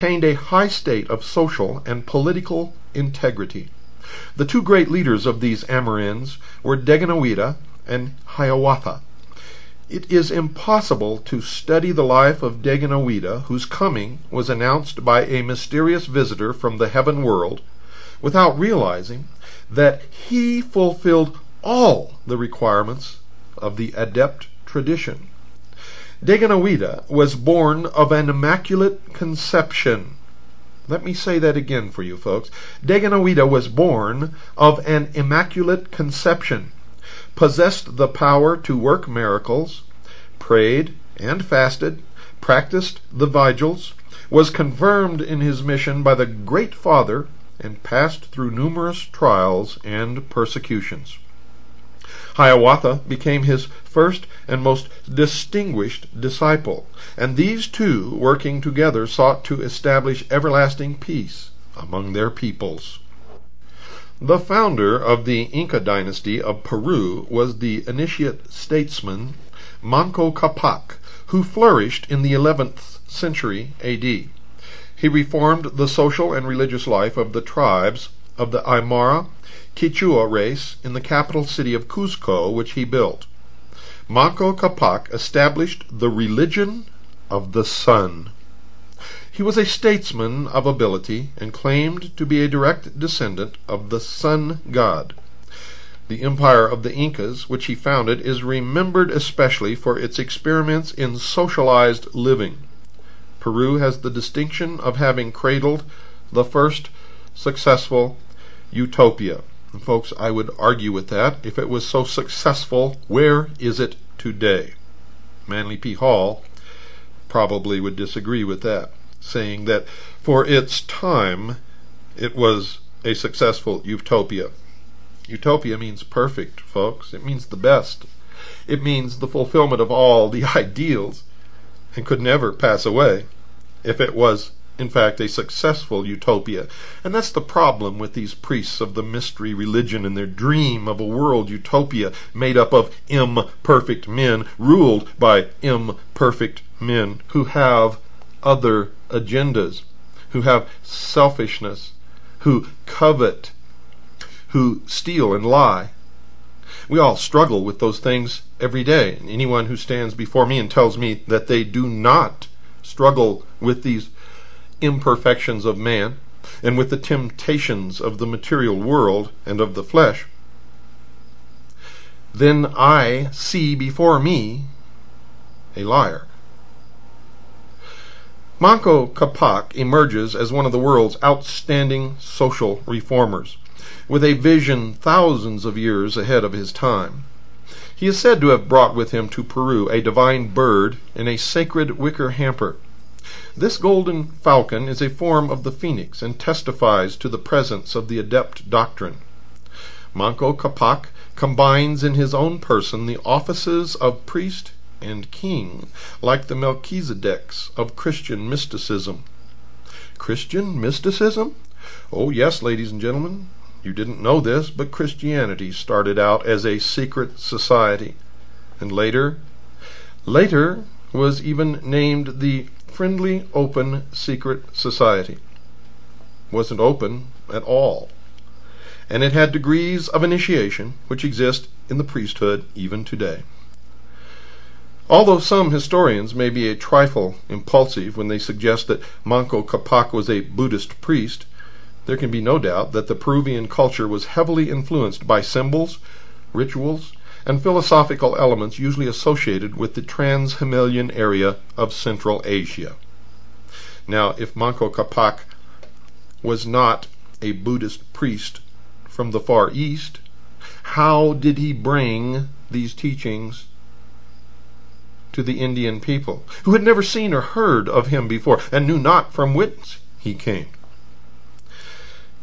maintained a high state of social and political integrity. The two great leaders of these Amerinds were Deganawida and Hiawatha. It is impossible to study the life of Deganawida, whose coming was announced by a mysterious visitor from the heaven world, without realizing that he fulfilled all the requirements of the adept tradition. Deganawida was born of an immaculate conception. Let me say that again for you folks. Deganawida was born of an immaculate conception, possessed the power to work miracles, prayed and fasted, practiced the vigils, was confirmed in his mission by the Great Father, and passed through numerous trials and persecutions. Hiawatha became his first and most distinguished disciple, and these two, working together, sought to establish everlasting peace among their peoples. The founder of the Inca dynasty of Peru was the initiate statesman Manco Capac, who flourished in the 11th century A.D. He reformed the social and religious life of the tribes of the Aymara Quichua race in the capital city of Cuzco, which he built. Manco Capac established the religion of the sun. He was a statesman of ability and claimed to be a direct descendant of the sun god. The empire of the Incas, which he founded, is remembered especially for its experiments in socialized living. Peru has the distinction of having cradled the first successful utopia. And folks, I would argue with that. If it was so successful, where is it today? Manly P. Hall probably would disagree with that, saying that for its time it was a successful utopia. Utopia means perfect, folks. It means the best. It means the fulfillment of all the ideals, and could never pass away if it was in fact a successful utopia. And that's the problem with these priests of the mystery religion and their dream of a world utopia made up of imperfect men, ruled by imperfect men who have other agendas, who have selfishness, who covet, who steal and lie. We all struggle with those things every day. And anyone who stands before me and tells me that they do not struggle with these imperfections of man and with the temptations of the material world and of the flesh, then I see before me a liar. Manco Capac emerges as one of the world's outstanding social reformers, with a vision thousands of years ahead of his time. He is said to have brought with him to Peru a divine bird in a sacred wicker hamper. This golden falcon is a form of the phoenix and testifies to the presence of the adept doctrine. Manco Capac combines in his own person the offices of priest and king, like the Melchizedeks of Christian mysticism. Christian mysticism? Oh yes, ladies and gentlemen. You didn't know this, but Christianity started out as a secret society, and later was even named the Friendly Open Secret Society. Wasn't open at all, and it had degrees of initiation which exist in the priesthood even today. Although some historians may be a trifle impulsive when they suggest that Manco Capac was a Buddhist priest, there can be no doubt that the Peruvian culture was heavily influenced by symbols, rituals, and philosophical elements usually associated with the Trans-Himalayan area of Central Asia. Now, if Manco Capac was not a Buddhist priest from the Far East, how did he bring these teachings to the Indian people, who had never seen or heard of him before, and knew not from whence he came?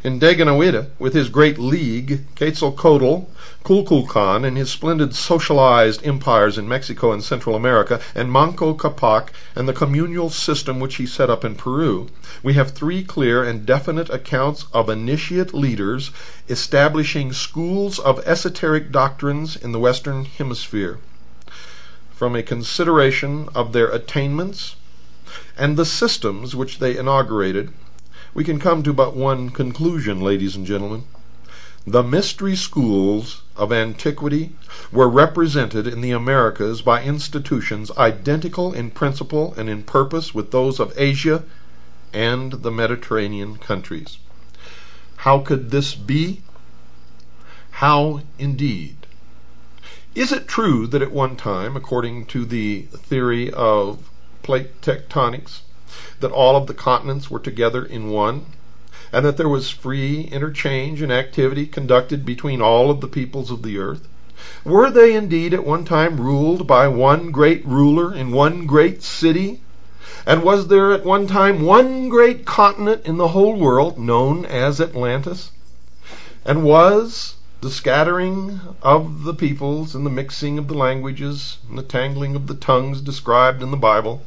In Deganawida, with his great league, Quetzalcoatl, Kulkulkan, and his splendid socialized empires in Mexico and Central America, and Manco Capac, and the communal system which he set up in Peru, we have three clear and definite accounts of initiate leaders establishing schools of esoteric doctrines in the Western Hemisphere. From a consideration of their attainments and the systems which they inaugurated, we can come to but one conclusion, ladies and gentlemen. The mystery schools of antiquity were represented in the Americas by institutions identical in principle and in purpose with those of Asia and the Mediterranean countries. How could this be? How indeed? Is it true that at one time, according to the theory of plate tectonics, that all of the continents were together in one, and that there was free interchange and activity conducted between all of the peoples of the earth? Were they indeed at one time ruled by one great ruler in one great city? And was there at one time one great continent in the whole world known as Atlantis? And was the scattering of the peoples and the mixing of the languages and the tangling of the tongues described in the Bible,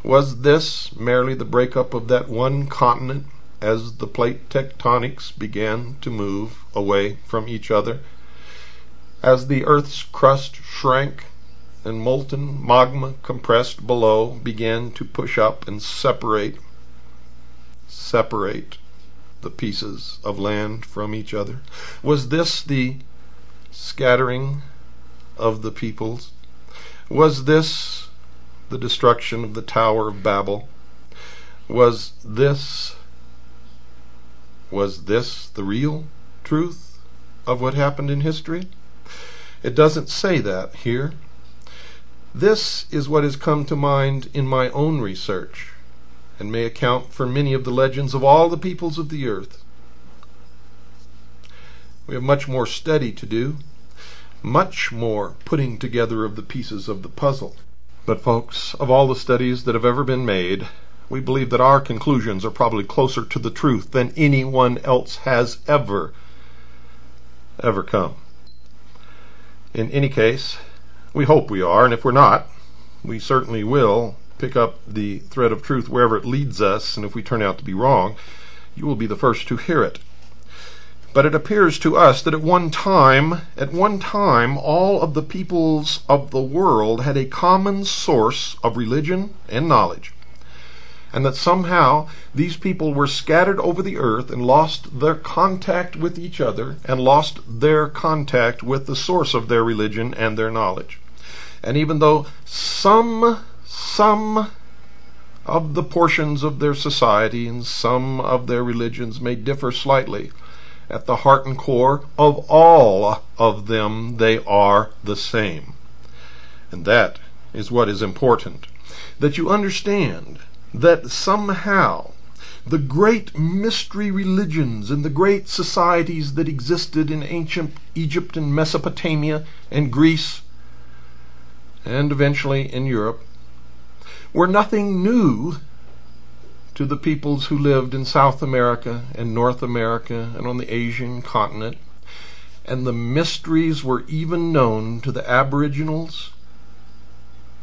was this merely the breakup of that one continent as the plate tectonics began to move away from each other, as the earth's crust shrank and molten magma compressed below began to push up and separate the pieces of land from each other? Was this the scattering of the peoples? Was this the destruction of the Tower of Babel? Was this the real truth of what happened in history? It doesn't say that here. This is what has come to mind in my own research, and may account for many of the legends of all the peoples of the earth. We have much more study to do, much more putting together of the pieces of the puzzle. But folks, of all the studies that have ever been made, we believe that our conclusions are probably closer to the truth than anyone else has ever come. In any case, we hope we are, and if we're not, we certainly will pick up the thread of truth wherever it leads us, and if we turn out to be wrong, you will be the first to hear it. But it appears to us that at one time, all of the peoples of the world had a common source of religion and knowledge, and that somehow these people were scattered over the earth and lost their contact with each other and lost their contact with the source of their religion and their knowledge. And even though some of the portions of their society and some of their religions may differ slightly, at the heart and core of all of them they are the same. And that is what is important, that you understand that somehow the great mystery religions and the great societies that existed in ancient Egypt and Mesopotamia and Greece and eventually in Europe were nothing new to the peoples who lived in South America and North America and on the Asian continent, and the mysteries were even known to the Aboriginals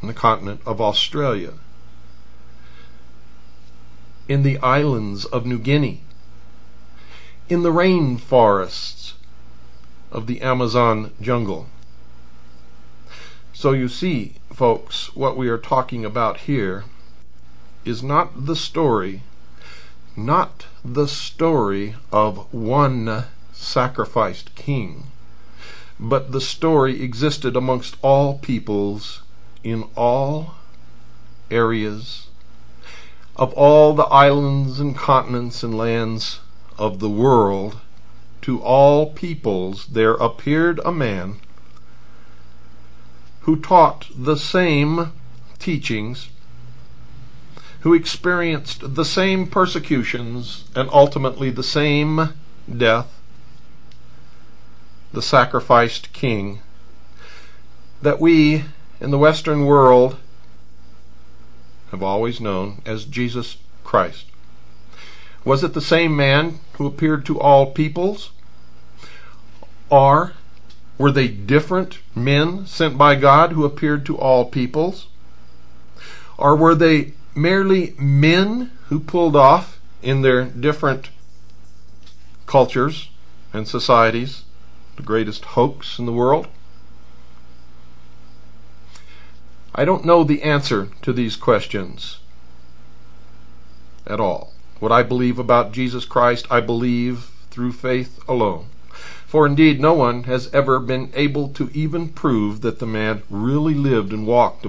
on the continent of Australia, in the islands of New Guinea, in the rainforests of the Amazon jungle. So you see, folks, what we are talking about here is not the story of one sacrificed king, but the story existed amongst all peoples in all areas of all the islands and continents and lands of the world. To all peoples there appeared a man who taught the same teachings, who experienced the same persecutions and ultimately the same death, the sacrificed king, that we in the Western world have always known as Jesus Christ. Was it the same man who appeared to all peoples? Or were they different men sent by God who appeared to all peoples? Or were they merely men who pulled off in their different cultures and societies the greatest hoax in the world? I don't know the answer to these questions, at all. What I believe about Jesus Christ, I believe through faith alone. For indeed no one has ever been able to even prove that the man really lived and walked